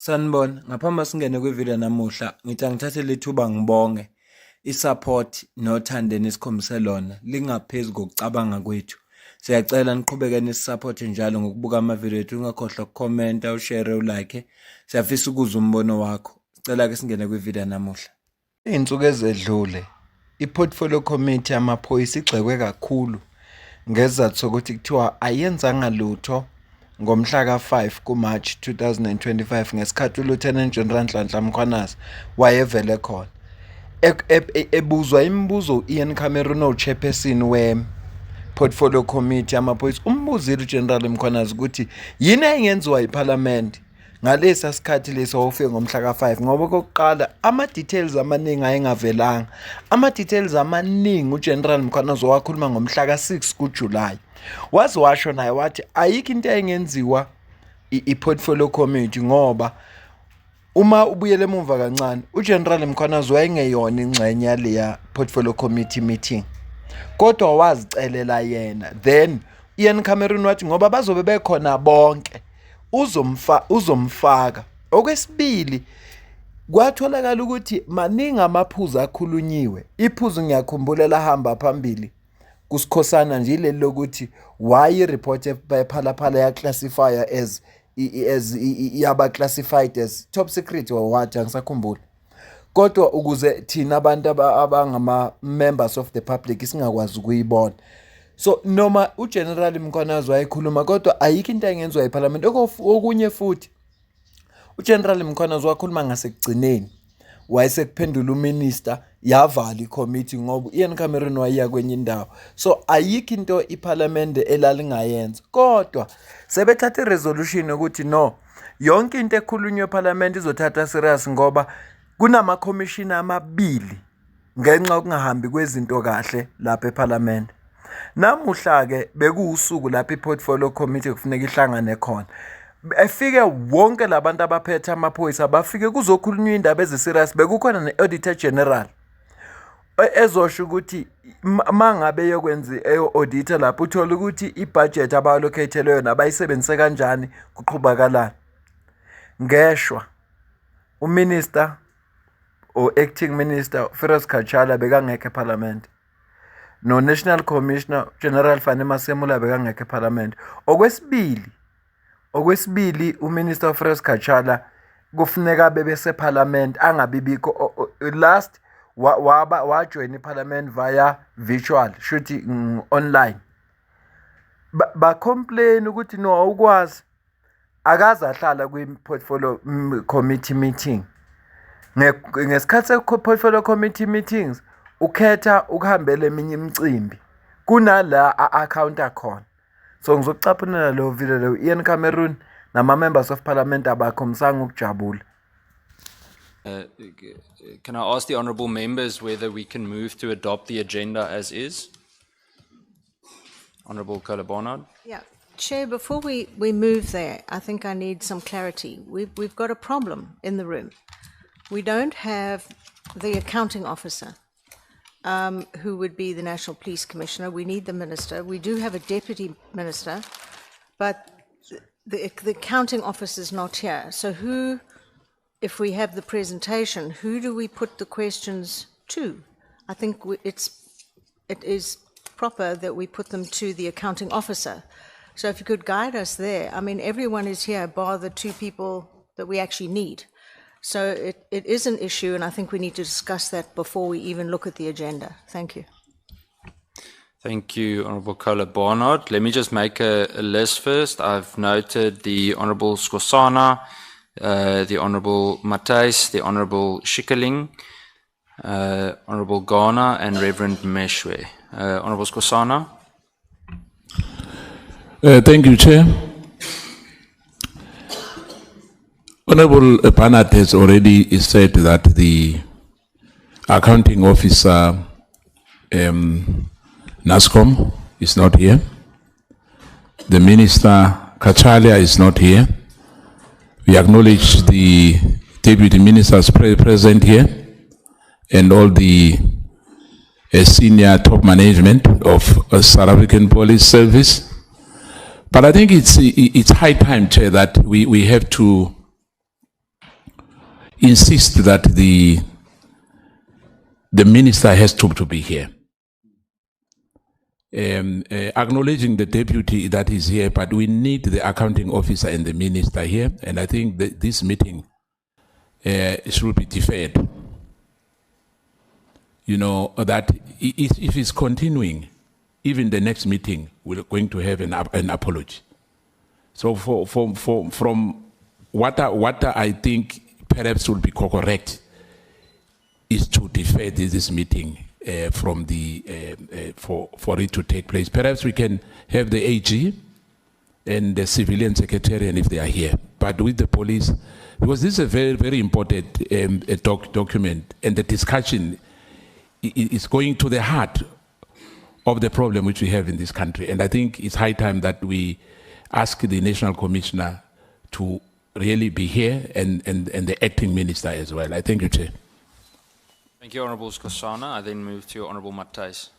Sanibona, ngaphambi singene kwivideo namuhla, ngithi angithathe lethuba ngibonge isupport nothando nesikhombise lona lingaphezulu kokucabanga kwethu. Siyacela niqhubeke nisupporte njalo ngokubuka amavideo ethu, ungakhohlwa ukukhomenta, ushare, ulike. Siyafisa ukuzwa umbono wakho. Sicela ke singene kwivideo namuhla. Izinsuku ezedlule, iportfolio committee yamaphoyisa igxekwe kakhulu ngezathu sokuthi kuthiwa ayenzanga lutho ngomhla ka-5 kuMarch 2025 ngesikhathi uLieutenant General Nhlanhla Mkhwanazi wayevele khona. Ebuzwa imibuzo u-Ian Cameron ochairperson we-portfolio committee yamaphoyisa, umbuzile uGeneral Mkhwanazi ukuthi yini engenziwa iParliament ngalesa sikhathi leso wawufike ngomhla ka-5, ngoba kokuqala ama-details amaningi ayengavelanga. Ama-details amaningi uGeneral Mkhwanazi wakhuluma ngomhla ka-6 kuJulayi. Waze washo naye wathi ayikho into engenziwa i-portfolio committee ngoba uma ubuyele emuva kancane uGeneral Mkhwanazi wayengeyona ingxenye yaleya portfolio committee meeting, kodwa wazicelela yena. Then Ian Cameron wathi ngoba bazobe bekhona bonke uzomfaka. Okwesibili, kwatholakala ukuthi maningi amaphuzu akhulunyiwe. Iphuzu ngiyakhumbula lahamba phambili kusikhosana nje ileli lokuthi why i-report ephalaphala ya-classifier as yaba-classified as top secret or what, angisakhumbula. Kodwa ukuze thina abantu abangama-members of the public singakwazi ukuyibona. So noma uGeneral Mkhwanazi wayekhuluma kodwa ayikho into engenziwa eParliament. Okunye futhi uGeneral Mkhwanazi wakhuluma ngasekugcineni, wayesekuphendula uminister, yavala icommittee ngoba Ian Cameron wayiya kwenye indawo. So ayikho into iParliament elalingayenza, kodwa sebethatha iresolution ukuthi no, yonke into ekhulunywe eParliament izothatha serious ngoba kunama-commission amabili ngenxa yokungahambi kwezinto kahle lapha eParliament. Namuhla ke bekuwusuku lapha iportfolio committee kufuneka ihlangane khona. Efike wonke labantu abaphethe amaphoyisa bafike kuzokhulunywa indaba eziserious. Bekukhona ne-auditor general ezosho ukuthi mangabe yokwenza auditor lapho uthola ukuthi ibudget abalocatele yona bayisebenzise kanjani, kuqhubakalana. Ngeshwa uminister or acting minister Firoz Cachalia bekangekho eParliament, no National Commissioner General Masemola bekangekho eParliament. Okwesibili uminister Firoz Cachalia kufuneka bebeseParliament angabibikho. Last wajoin iParliament via virtual shuthi online. Complain ukuthi no awukwazi, akaze ahlala kwi-portfolio committee meeting. Ngesikhathi se-portfolio committee meetings ukhetha ukuhambela eminye imicimbi kunala a-accounta khona. So ngizokucaphunela lo video lo Ian Cameron nama-members of Parliament abakhombisanga ukujabula. Can I ask the honourable members whether we can move to adopt the agenda as is? Honourable Barnard. Yeah, Chair, before we move there, I think I need some clarity. We've got a problem in the room. We don't have the accounting officer, who would be the National Police Commissioner. We need the minister. We do have a deputy minister, but the accounting officer is not here. So who, if we have the presentation, who do we put the questions to? I think it is proper that we put them to the accounting officer. So if you could guide us there. I mean, everyone is here bar the two people that we actually need. So it is an issue, and I think we need to discuss that before we even look at the agenda. Thank you. Thank you, Honourable Barnard. Let me just make a list first. I've noted the Honourable Skosana, the Honourable Matthys, the Honourable Schikkerling, Honourable Ghana, and Reverend Meshwe. Honourable Skosana. Thank you, Chair. Honourable Barnard has already said that the accounting officer, NASCOM, is not here. The Minister Cachalia is not here. We acknowledge the Deputy Ministers present here and all the senior top management of South African Police Service. But I think it's high time, Chair, that we have to insist that the minister has to be here. Acknowledging the deputy that is here, but we need the accounting officer and the minister here, and I think that this meeting should be deferred. You know, that if it's continuing, even the next meeting, we're going to have an apology. So from what I think perhaps would be correct is to defer this meeting from the for it to take place. Perhaps we can have the AG and the civilian secretariat if they are here, but with the police, because this is a very, very important document, and the discussion is going to the heart of the problem which we have in this country. And I think it's high time that we ask the National Commissioner to really be here, and the acting minister as well. I thank you, Chair. Thank you, Honourable Skosana. I then move to Honourable Matthijs.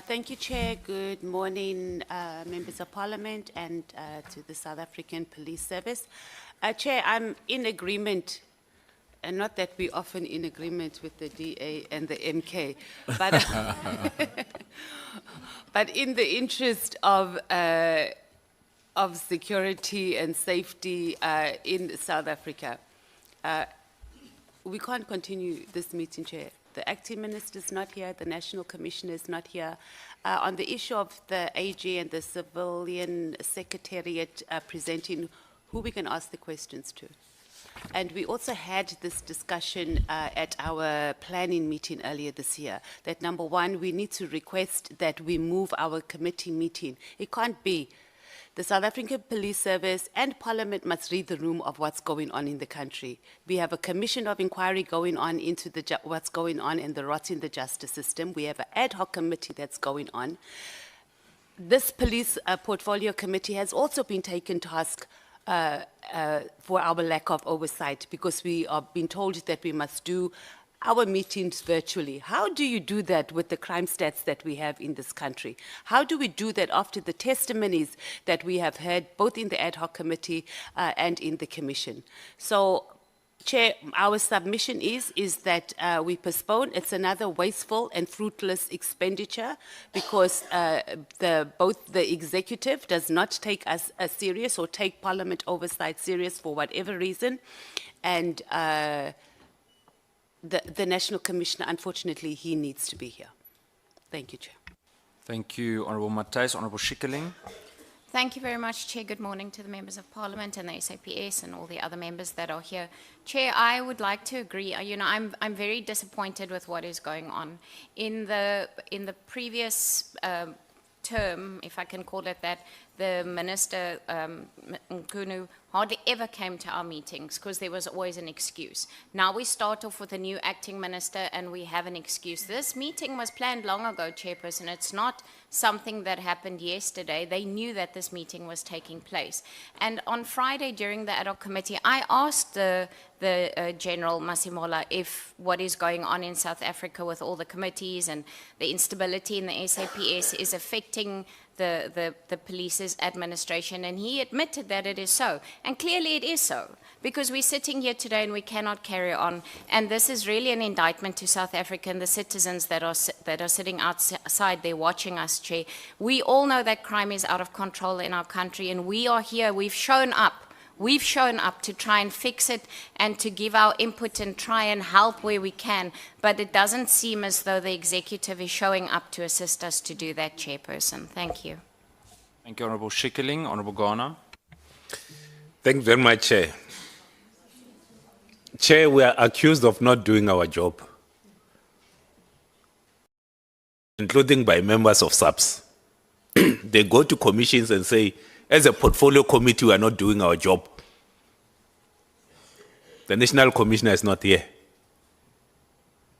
Thank you, Chair. Good morning, members of Parliament, and to the South African Police Service. Chair, I'm in agreement, and not that we're often in agreement with the DA and the MK, but, but in the interest of security and safety in South Africa, we can't continue this meeting, Chair. The acting minister is not here, the National Commissioner is not here. On the issue of the AG and the civilian secretariat presenting, who we can ask the questions to. And we also had this discussion at our planning meeting earlier this year, that number one, we need to request that we move our committee meeting. It can't be. The South African Police Service and Parliament must read the room of what's going on in the country. We have a commission of inquiry going on into what's going on and the rot in the justice system. We have an ad hoc committee that's going on. This police portfolio committee has also been taken to task for our lack of oversight, because we are being told that we must do our meetings virtually. How do you do that with the crime stats that we have in this country? How do we do that after the testimonies that we have heard both in the ad hoc committee and in the commission? So, Chair, our submission is that we postpone. It's another wasteful and fruitless expenditure, because both the executive does not take us serious or take Parliament oversight serious for whatever reason, and the National Commissioner, unfortunately, he needs to be here. Thank you, Chair. Thank you, Honourable Matthijs. Honourable Schikkeling. Thank you very much, Chair. Good morning to the members of Parliament and the SAPS and all the other members that are here. Chair, I would like to agree. You know, I'm very disappointed with what is going on. In the previous term, if I can call it that, the Minister Nkunu hardly ever came to our meetings because there was always an excuse. Now we start off with a new acting minister and we have an excuse. This meeting was planned long ago, Chairperson. It's not something that happened yesterday. They knew that this meeting was taking place. And on Friday during the ad hoc committee, I asked the General Masemola if what is going on in South Africa with all the committees and the instability in the SAPS is affecting the police's administration, and he admitted that it is so. And clearly it is so, because we're sitting here today and we cannot carry on. And this is really an indictment to South Africa and the citizens that are sitting outside there watching us, Chair. We all know that crime is out of control in our country, and we are here. We've shown up. We've shown up to try and fix it and to give our input and try and help where we can, but it doesn't seem as though the executive is showing up to assist us to do that, Chairperson. Thank you. Thank you, Honourable Schikkeling. Honourable Ghana. Thank you very much, Chair. Chair, we are accused of not doing our job, including by members of SAPS. They go to commissions and say, as a portfolio committee, we are not doing our job. The National Commissioner is not here.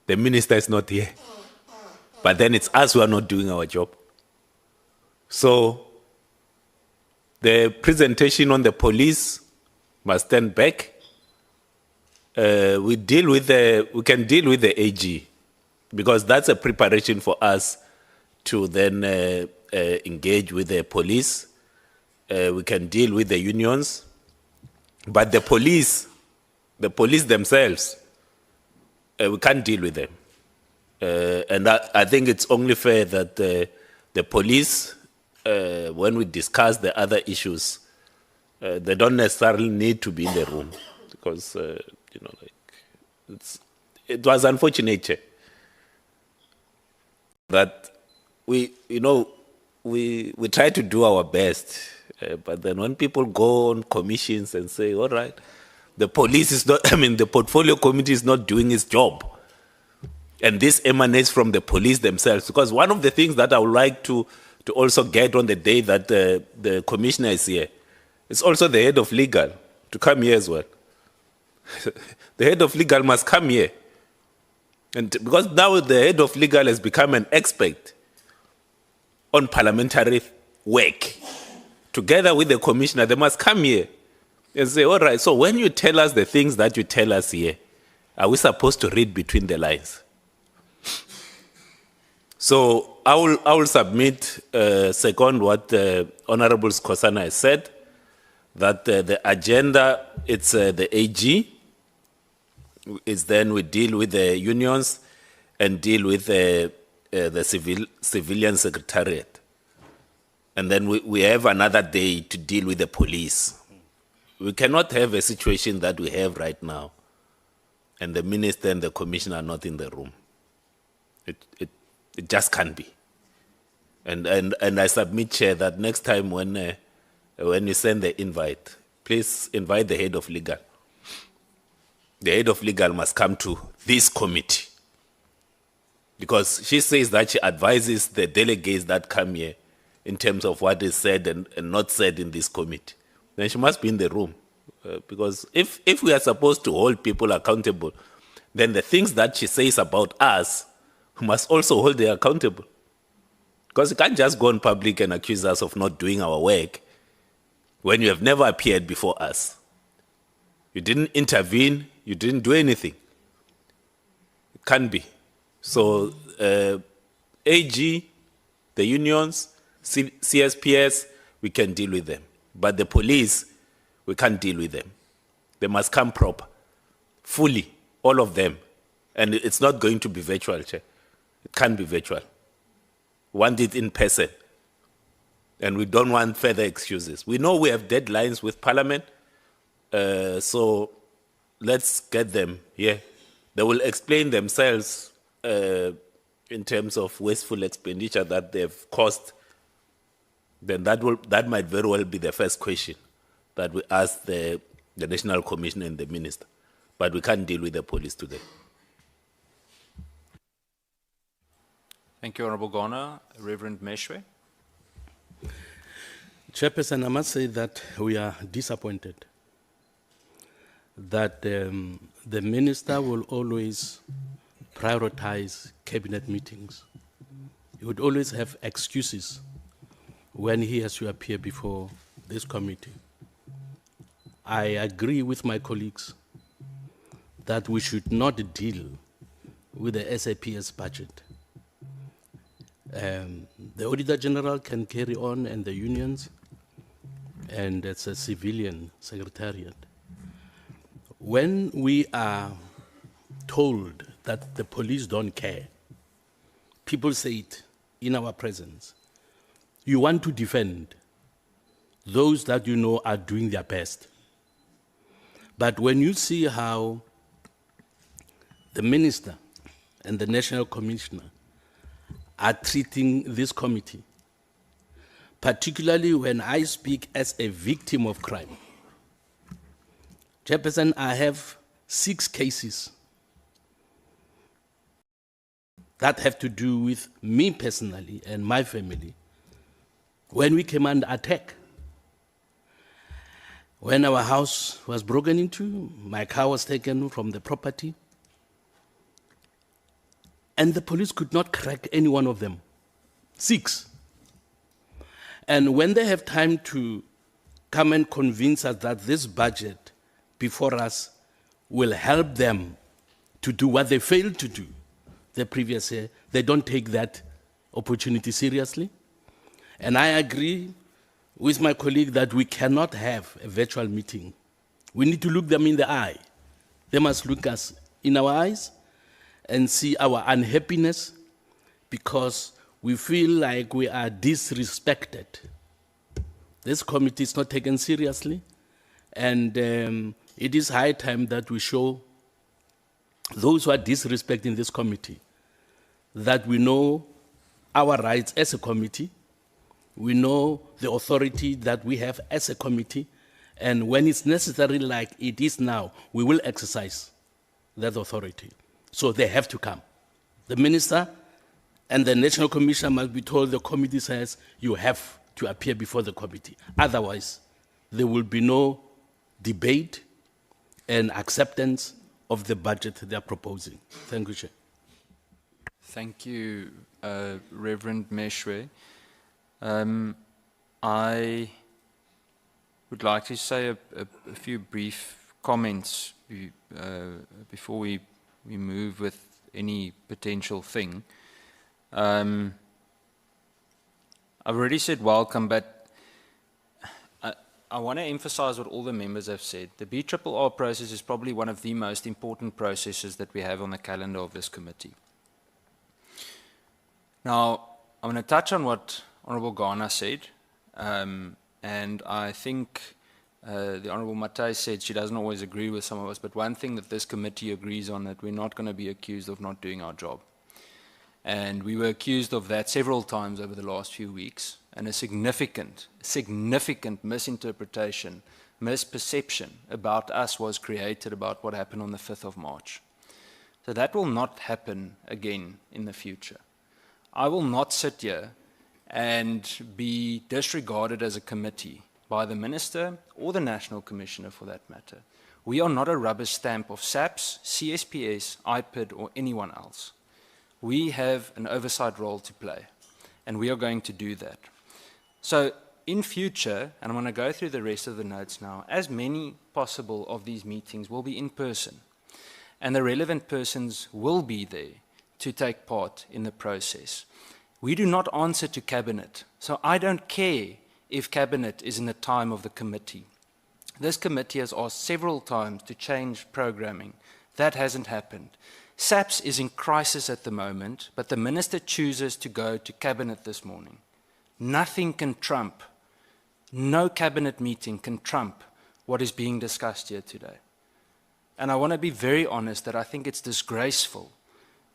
The Minister is not here. But then it's us who are not doing our job. So the presentation on the police must stand back. We can deal with the AG, because that's a preparation for us to then engage with the police. We can deal with the unions, but the police The police themselves, we can't deal with them. And I think it's only fair that the police, when we discuss the other issues, they don't necessarily need to be in the room because, it was unfortunate that we try to do our best, but then when people go on commissions and say, all right, the police is not, the portfolio committee is not doing its job. And this emanates from the police themselves. Because one of the things that I would like to also get on the day that the commissioner is here, it's also the head of legal to come here as well. The head of legal must come here. And because now the head of legal has become an expert on parliamentary work. Together with the commissioner, they must come here and say, all right, so when you tell us the things that you tell us here, are we supposed to read between the lines? So I will submit, second what Honorable Skosana has said, that the agenda, it's the AG, is then we deal with the unions and deal with the civilian secretariat. And then we have another day to deal with the police. We cannot have a situation that we have right now, and the minister and the commissioner are not in the room. It just can't be. And I submit, Chair, that next time when you send the invite, please invite the head of legal. The head of legal must come to this committee, because she says that she advises the delegates that come here in terms of what is said and not said in this committee. Then she must be in the room. Because if we are supposed to hold people accountable, then the things that she says about us must also hold them accountable. Because you can't just go in public and accuse us of not doing our work when you have never appeared before us. You didn't intervene, you didn't do anything. It can't be. So AG, the unions, CSPS, we can deal with them. But the police, we can't deal with them. They must come proper, fully, all of them. And it's not going to be virtual, Chair. It can't be virtual. We want it in person. And we don't want further excuses. We know we have deadlines with Parliament, so let's get them here. They will explain themselves in terms of wasteful expenditure that they've caused. Then that might very well be the first question that we ask the National Commissioner and the Minister. But we can't deal with the police today. Thank you, Honourable Gona. Reverend Meshwe. Chairperson, I must say that we are disappointed that the minister will always prioritize cabinet meetings. He would always have excuses when he has to appear before this committee. I agree with my colleagues that we should not deal with the SAPS budget. The Auditor General can carry on, and the unions, and it's a civilian secretariat. When we are told that the police don't care, people say it in our presence, you want to defend those that you know are doing their best. But when you see how the minister and the national commissioner are treating this committee, particularly when I speak as a victim of crime. Chairperson, I have 6 cases that have to do with me personally and my family when we came under attack. When our house was broken into, my car was taken from the property, and the police could not crack any one of them. 6. And when they have time to come and convince us that this budget before us will help them to do what they failed to do the previous year, they don't take that opportunity seriously. And I agree with my colleague that we cannot have a virtual meeting. We need to look them in the eye They must look us in our eyes and see our unhappiness because we feel like we are disrespected. This committee is not taken seriously, and it is high time that we show those who are disrespecting this committee that we know our rights as a committee, we know the authority that we have as a committee, and when it's necessary, like it is now, we will exercise that authority. So they have to come. The minister and the National Commissioner must be told, the committee says, you have to appear before the committee. Otherwise, there will be no debate and acceptance of the budget they are proposing. Thank you, Chair. Thank you, Reverend Meshwe. I would like to say a few brief comments before we move with any potential thing. I've already said welcome, but I want to emphasize what all the members have said. The BRRR process is probably one of the most important processes that we have on the calendar of this committee. Now, I'm going to touch on what Honourable Ghana said, and I think the Honourable Matai said she doesn't always agree with some of us, but one thing that this committee agrees on, that we're not going to be accused of not doing our job. And we were accused of that several times over the last few weeks, and a significant misinterpretation, misperception about us was created about what happened on the 5th of March. So that will not happen again in the future. I will not sit here and be disregarded as a committee by the Minister or the National Commissioner for that matter. We are not a rubber stamp of SAPS, CSPS, IPID or anyone else. We have an oversight role to play, and we are going to do that. So in future, and I'm going to go through the rest of the notes now, as many possible of these meetings will be in person, and the relevant persons will be there to take part in the process. We do not answer to Cabinet, so I don't care if Cabinet is in the time of the committee. This committee has asked several times to change programming. That hasn't happened. SAPS is in crisis at the moment, but the Minister chooses to go to Cabinet this morning. Nothing can trump, no Cabinet meeting can trump what is being discussed here today. And I want to be very honest that I think it's disgraceful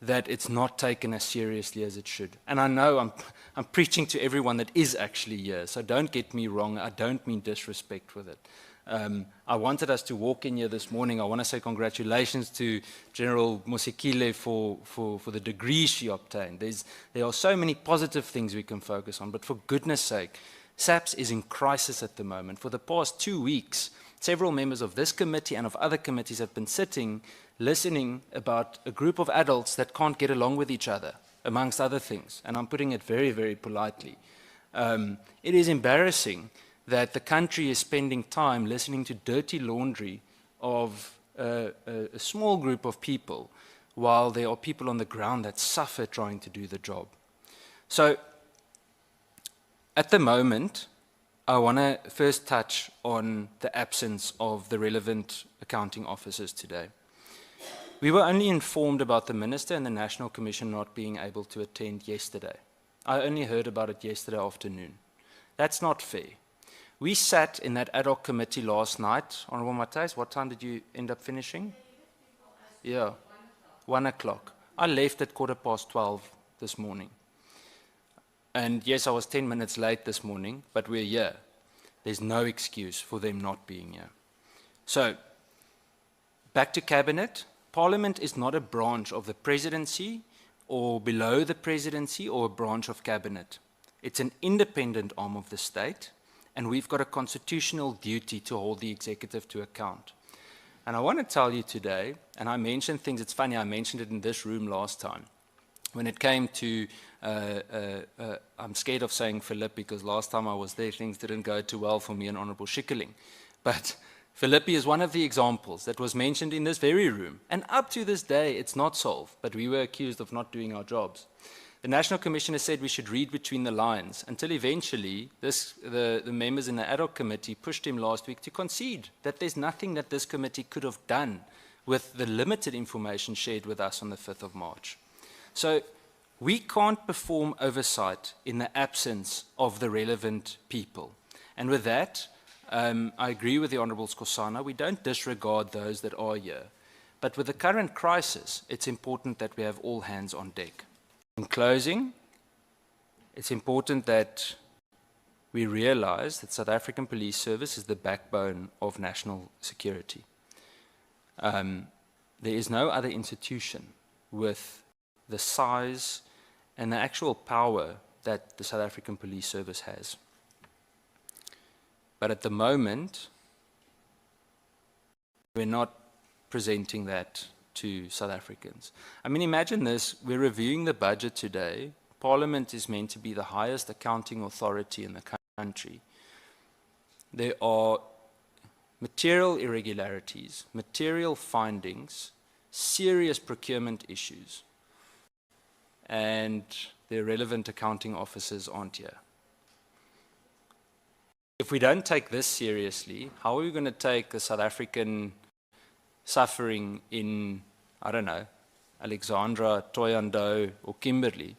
that it's not taken as seriously as it should. And I know I'm preaching to everyone that is actually here, so don't get me wrong, I don't mean disrespect with it. I wanted us to walk in here this morning. I want to say congratulations to General Mosekile for the degree she obtained. There are so many positive things we can focus on, but for goodness sake, SAPS is in crisis at the moment. For the past 2 weeks, several members of this committee and of other committees have been sitting, listening about a group of adults that can't get along with each other, amongst other things. And I'm putting it very, very politely. It is embarrassing that the country is spending time listening to dirty laundry of a small group of people, while there are people on the ground that suffer trying to do the job. So, at the moment, I want to first touch on the absence of the relevant accounting officers today. We were only informed about the Minister and the National Commission not being able to attend yesterday. I only heard about it yesterday afternoon. That's not fair. We sat in that ad hoc committee last night. Honourable Matthijs, what time did you end up finishing? Yeah, 1 o'clock. I left at 12:15 this morning. And yes, I was 10 minutes late this morning, but we're here. There's no excuse for them not being here. So, back to Cabinet. Parliament is not a branch of the Presidency or below the Presidency or a branch of Cabinet. It's an independent arm of the state, and we've got a constitutional duty to hold the executive to account. And I want to tell you today, and I mentioned things, it's funny, I mentioned it in this room last time. When it came to, I'm scared of saying Philip because last time I was there, things didn't go too well for me and Honourable Schikkeling. But Philippi is one of the examples that was mentioned in this very room. And up to this day, it's not solved, but we were accused of not doing our jobs. The National Commissioner said we should read between the lines, until eventually the members in the ad hoc committee pushed him last week to concede that there's nothing that this committee could have done with the limited information shared with us on the 5th of March. So we can't perform oversight in the absence of the relevant people. And with that, I agree with the Honourable Skosana, we don't disregard those that are here. But with the current crisis, it's important that we have all hands on deck. In closing, it's important that we realize that South African Police Service is the backbone of national security. There is no other institution with the size and the actual power that the South African Police Service has. But at the moment, we're not presenting that to South Africans. I mean, imagine this, we're reviewing the budget today. Parliament is meant to be the highest accounting authority in the country. There are material irregularities, material findings, serious procurement issues, and the relevant accounting officers aren't here. If we don't take this seriously, how are we going to take the South African suffering in, I don't know, Alexandra, Thohoyandou, or Kimberley?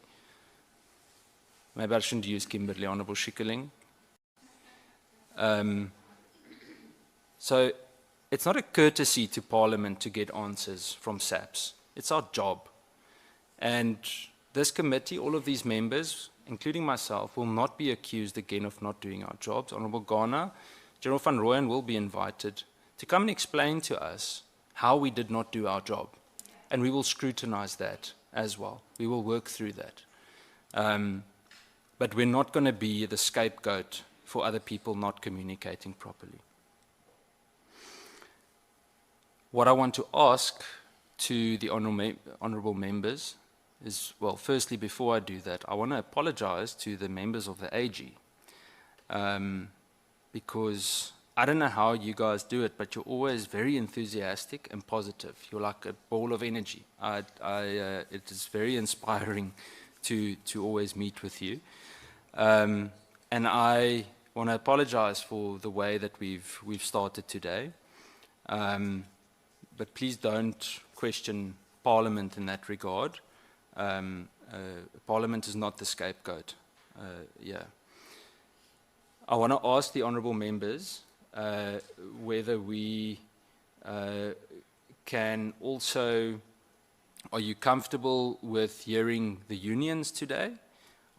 Maybe I shouldn't use Kimberley, Honourable Schikkerling. So it's not a courtesy to Parliament to get answers from SAPS. It's our job. And this committee, all of these members, including myself, will not be accused again of not doing our jobs. Honourable Ghana, General van Rooyen will be invited to come and explain to us how we did not do our job. And we will scrutinize that as well. We will work through that. But we're not going to be the scapegoat for other people not communicating properly. What I want to ask to the honourable members is, well, firstly, before I do that, I want to apologize to the members of the AG. Because I don't know how you guys do it, but you're always very enthusiastic and positive. You're like a ball of energy. It is very inspiring to always meet with you. And I want to apologize for the way that we've started today. But please don't question Parliament in that regard. Parliament is not the scapegoat. Yeah. I want to ask the honourable members whether we can also, are you comfortable with hearing the unions today?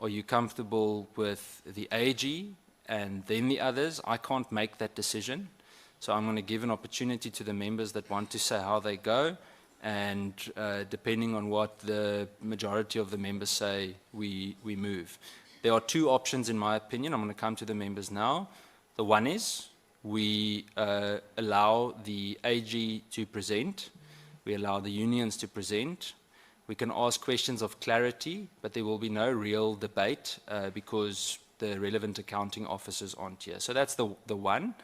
Are you comfortable with the AG and then the others? I can't make that decision. So I'm going to give an opportunity to the members that want to say how they go. And depending on what the majority of the members say, we move. There are two options in my opinion. I'm going to come to the members now. The one is we allow the AG to present. We allow the unions to present. We can ask questions of clarity, but there will be no real debate because the relevant accounting officers aren't here. So that's the one.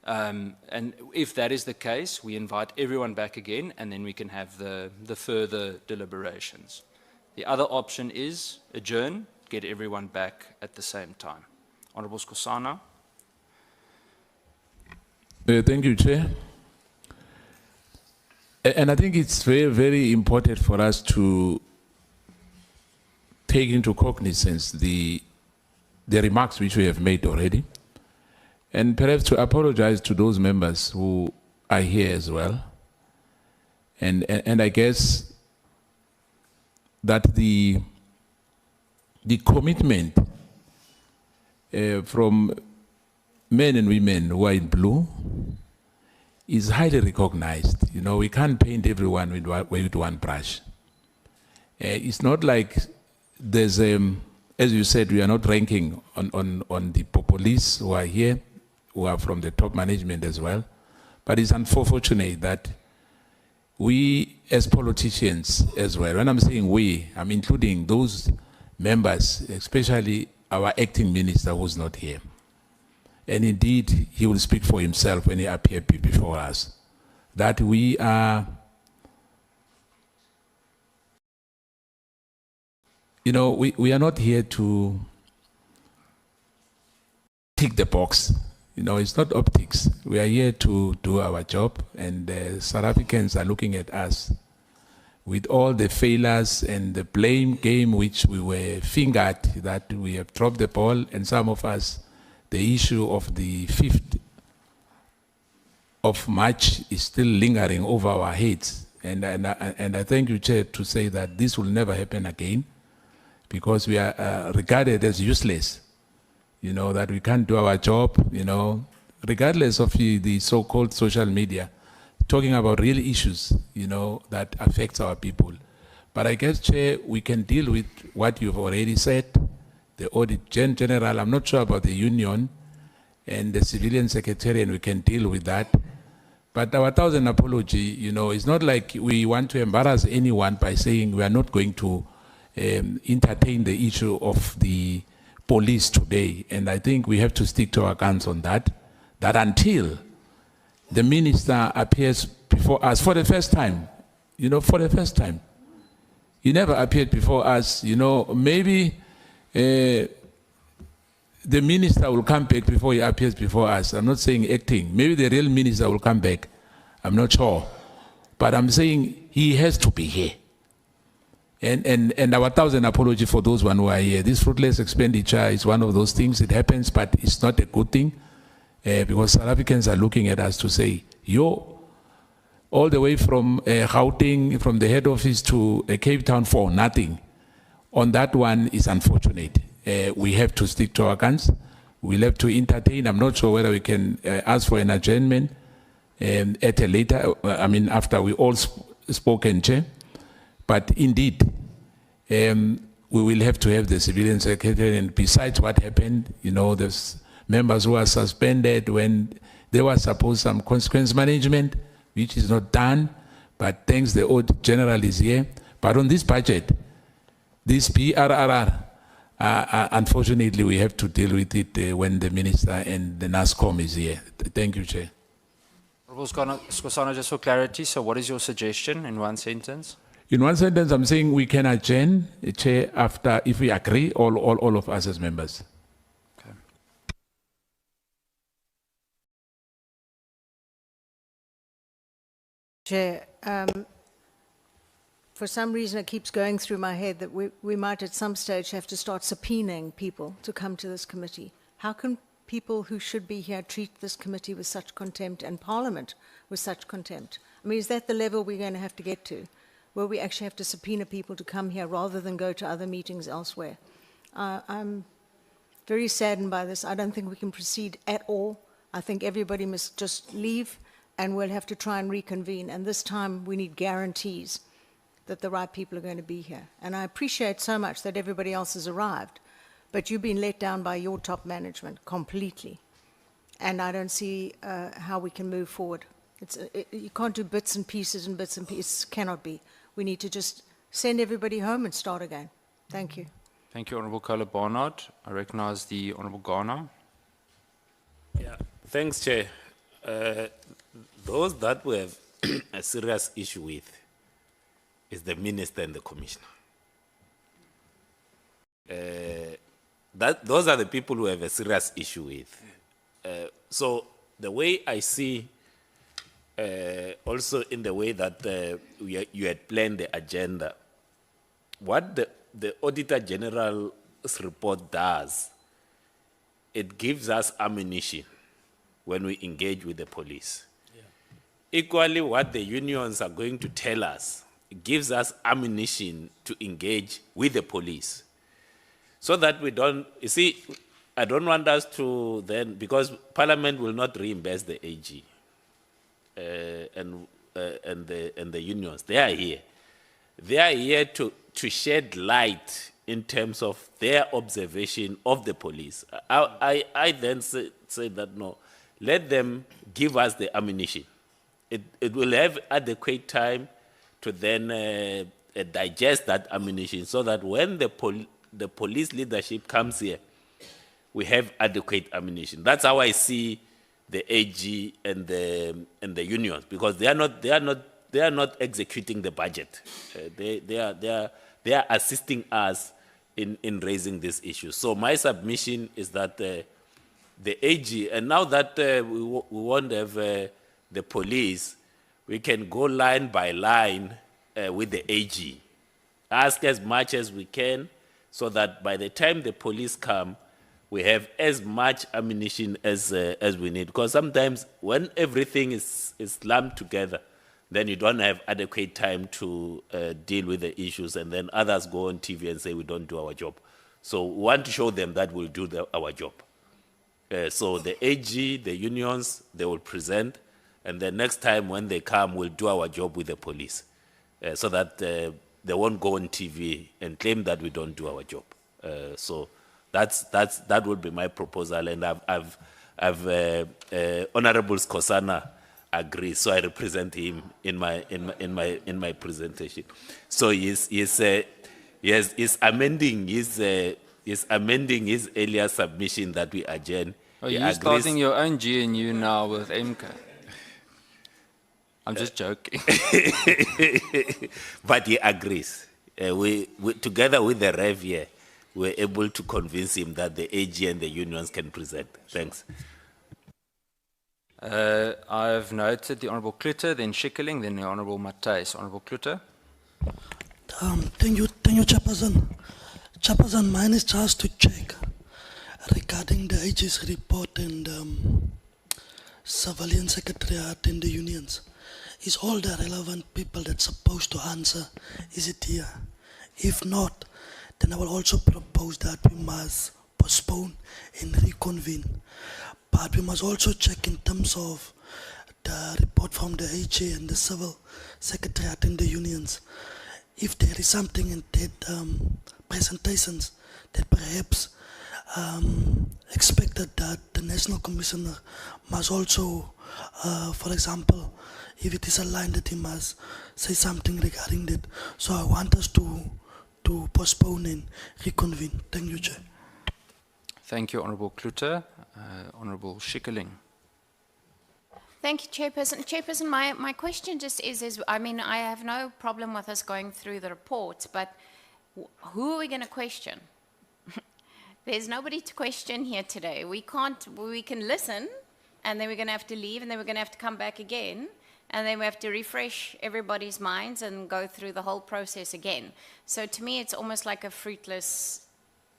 And if that is the case, we invite everyone back again, and then we can have the further deliberations. The other option is adjourn, get everyone back at the same time. Honourable Skosana. Thank you, Chair. And I think it's very, very important for us to take into cognizance the remarks which we have made already. And perhaps to apologize to those members who are here as well. And I guess that the commitment from men and women who are in blue is highly recognized. You know, we can't paint everyone with one brush. It's not like there's, as you said, we are not ranking on the police who are here, who are from the top management as well. But it's unfortunate that we as politicians as well, when I'm saying we, I'm including those members, especially our acting minister who's not here. And indeed, he will speak for himself when he appears before us, that we are, you know, we are not here to tick the box. You know, it's not optics. We are here to do our job, and South Africans are looking at us with all the failures and the blame game which we were fingered that we have dropped the ball, and some of us, the issue of the 5th of March is still lingering over our heads. And I thank you, Chair, to say that this will never happen again, because we are regarded as useless. You know, that we can't do our job, you know, regardless of the so-called social media, talking about real issues, you know, that affects our people. But I guess, Chair, we can deal with what you've already said, the audit general. I'm not sure about the union and the civilian secretariat, we can deal with that. But our 1,000 apology, you know, it's not like we want to embarrass anyone by saying we are not going to entertain the issue of the police today. And I think we have to stick to our guns on that, that until the minister appears before us for the first time, you know, for the first time. He never appeared before us, you know, maybe the minister will come back before he appears before us. I'm not saying acting. Maybe the real minister will come back. I'm not sure. But I'm saying he has to be here. And our 1,000 apology for those one who are here. This fruitless expenditure is one of those things. It happens, but it's not a good thing. Because South Africans are looking at us to say, yo, all the way from Gauteng, from the head office to Cape Town for nothing. On that one is unfortunate. We have to stick to our guns. We'll have to entertain. I'm not sure whether we can ask for an adjournment at a later, after we all spoken, Chair. But indeed, we will have to have the civilian secretary, and besides what happened, you know, there's members who are suspended when there was supposed some consequence management, which is not done, but thanks the audit general is here. But on this budget, this PRRR, unfortunately, we have to deal with it when the minister and the NASCOM is here. Thank you, Chair. Honourable Skosana, just for clarity, so what is your suggestion in one sentence? In one sentence, I'm saying we can adjourn, Chair, after, if we agree, all of us as members. Okay. Chair, for some reason it keeps going through my head that we might at some stage have to start subpoenaing people to come to this committee. How can people who should be here treat this committee with such contempt and Parliament with such contempt? I mean, is that the level we're going to have to get to, where we actually have to subpoena people to come here rather than go to other meetings elsewhere? I'm very saddened by this. I don't think we can proceed at all. I think everybody must just leave, and we'll have to try and reconvene. And this time we need guarantees that the right people are going to be here. And I appreciate so much that everybody else has arrived, but you've been let down by your top management completely. And I don't see how we can move forward. You can't do bits and pieces and bits and pieces. Cannot be. We need to just send everybody home and start again. Thank you. Thank you, Honourable Carla Barnard. I recognise the Honourable Garner. Yeah, thanks, Chair. Those that we have a serious issue with is the minister and the commissioner. Those are the people who have a serious issue with. So the way I see, also in the way that you had planned the agenda, what the Auditor General's report does, it gives us ammunition when we engage with the police. Yeah. Equally, what the unions are going to tell us, it gives us ammunition to engage with the police. So that we don't, you see, I don't want us to then, because Parliament will not reimburse the AG and the unions. They are here. They are here to shed light in terms of their observation of the police. I then say that no, let them give us the ammunition. It will have adequate time to then digest that ammunition, so that when the police leadership comes here, we have adequate ammunition. That's how I see the AG and the unions, because they are not executing the budget. They are assisting us in raising this issue. So my submission is that the AG, and now that we won't have the police, we can go line by line with the AG. Ask as much as we can so that by the time the police come, we have as much ammunition as we need. Because sometimes when everything is lumped together, then you don't have adequate time to deal with the issues, and then others go on TV and say we don't do our job. So we want to show them that we'll do our job. So the AG, the unions, they will present, and the next time when they come, we'll do our job with the police, so that they won't go on TV and claim that we don't do our job. So that would be my proposal, and I've Honorable Skosana agrees, so I represent him in my presentation. So he's amending his earlier submission that we adjourn. Are He you agrees- starting your own GNU now with MK? I'm just joking. But he agrees. We together with the Rev here, we're able to convince him that the AG and the unions can present. Thanks. I've noted the Honourable Kluter, then Schikkeling, then the Honourable Matthijs. Honourable Kluter. Thank you, Chairperson. Chairperson, mine is just to check regarding the AG's report and civilian secretariat in the unions. Is all the relevant people that's supposed to answer, is it here? If not, then I will also propose that we must postpone and reconvene. But we must also check in terms of the report from the AG and the civil secretariat in the unions. If there is something in that presentations that perhaps expected that the National Commissioner must also, for example, if it is a line that he must say something regarding that. So I want us to postpone and reconvene. Thank you, Chair. Thank you, Honourable Kluter. Honourable Schikkeling. Thank you, Chairperson. Chairperson, my question just is, I mean, I have no problem with us going through the reports, but who are we going to question? There's nobody to question here today. We can listen, and then we're going to have to leave, and then we're going to have to come back again, and then we have to refresh everybody's minds and go through the whole process again. So to me, it's almost like a fruitless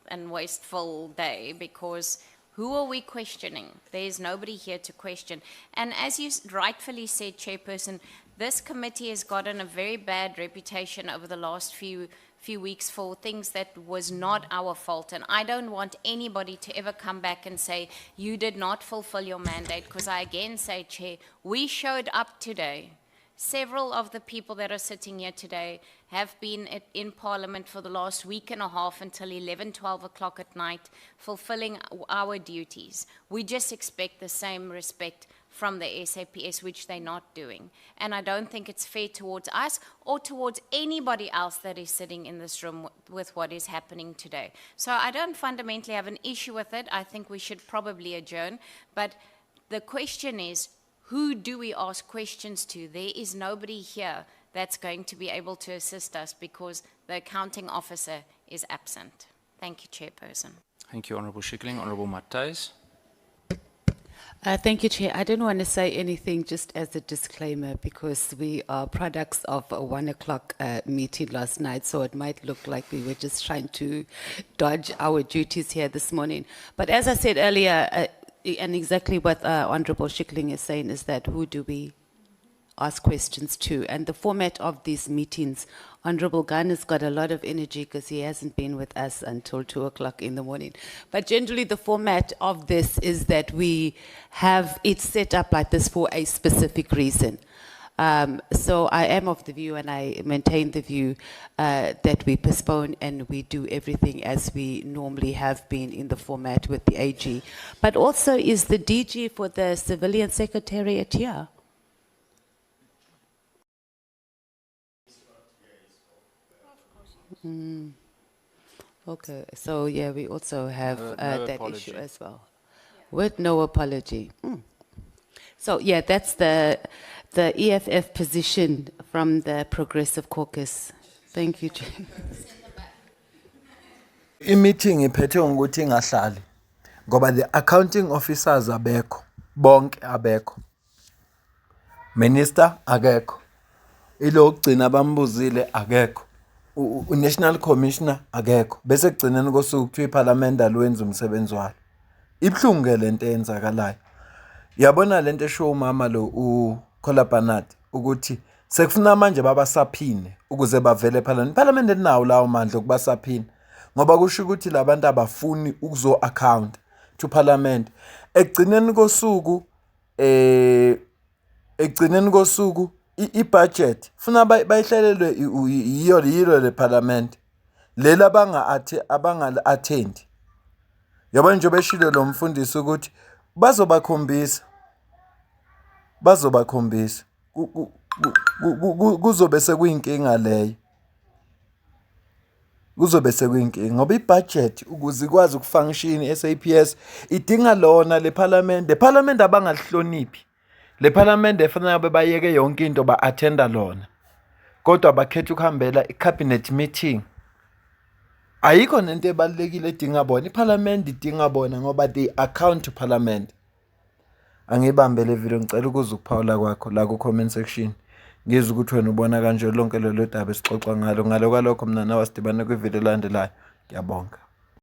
and wasteful day, because who are we questioning? There's nobody here to question. And as you rightfully said, Chairperson, this committee has gotten a very bad reputation over the last few weeks for things that was not our fault. And I don't want anybody to ever come back and say, you did not fulfill your mandate, because I again say, Chair, we showed up today. Several of the people that are sitting here today have been in Parliament for the last week and a half until 11, 12 o'clock at night, fulfilling our duties. We just expect the same respect from the SAPS, which they're not doing. And I don't think it's fair towards us or towards anybody else that is sitting in this room with what is happening today. So I don't fundamentally have an issue with it. I think we should probably adjourn. But the question is, who do we ask questions to? There is nobody here that's going to be able to assist us because the accounting officer is absent. Thank you, Chairperson. Thank you, Honourable Schikkeling. Honourable Matthijs. Thank you, Chair. I don't want to say anything, just as a disclaimer, because we are products of a 1 o'clock meeting last night, so it might look like we were just trying to dodge our duties here this morning. But as I said earlier, and exactly what Honourable Schikkeling is saying, is that who do we ask questions to? And the format of these meetings, Honourable Gunn has got a lot of energy because he hasn't been with us until 2 o'clock in the morning. But generally the format of this is that we have it set up like this for a specific reason. So I am of the view, and I maintain the view, that we postpone and we do everything as we normally have been in the format with the AG. But also, is the DG for the Civilian Secretariat here? Okay, so yeah, we also have No that apology. issue as well. With no apology. So yeah, that's the EFF position from the Progressive Caucus. Thank you, Chair. I-meeting iphethe ngokuthi ingahlali. ngoba the accounting officers abekho, bonke abekho, minister akekho, ilo ogcina bambuzile akekho, u-national commissioner akekho, bese kugcineni kosuku kuthiwa iparliament alwenza umsebenzi walo. Ibhlungu lento eyenzakalayo. Yabona lento esho umama lo uKholabanat ukuthi sekufuna manje babasaphine ukuze bavele eParliament. iParliament linawo lawo mandla okubasaphina ngoba kusho ukuthi labantu abafuni ukuzo account to Parliament. Ekugcineni kosuku i-budget funa bayihlelelwe yilo leParliament lela abanga attend. Yabona nje beshilo lo mfundisi ukuthi bazobakhombisa kuzobe sekuyinkinga leyo, kuzobe sekuyinkinga ngoba ibudget ukuze ikwazi ukufunction i-SAPS idinga lona le-parliament abangalihloniphi. Le-parliament efana bayeke yonke into ba-attenda lona kodwa bakhetha ukuhambela i-cabinet meeting. Ayikho nento ebalulekile edinga bona. iParliament idinga bona ngoba they account to Parliament. Angibambe le video ngicela ukuze ukuphawula kwakho la ku comment section. Ngizwe ukuthi wena ubona kanjani lonke lelo daba esixoxa ngalo. Ngalo kwalokho mina nawe sidibane kwi video elandelayo. Ngiyabonga.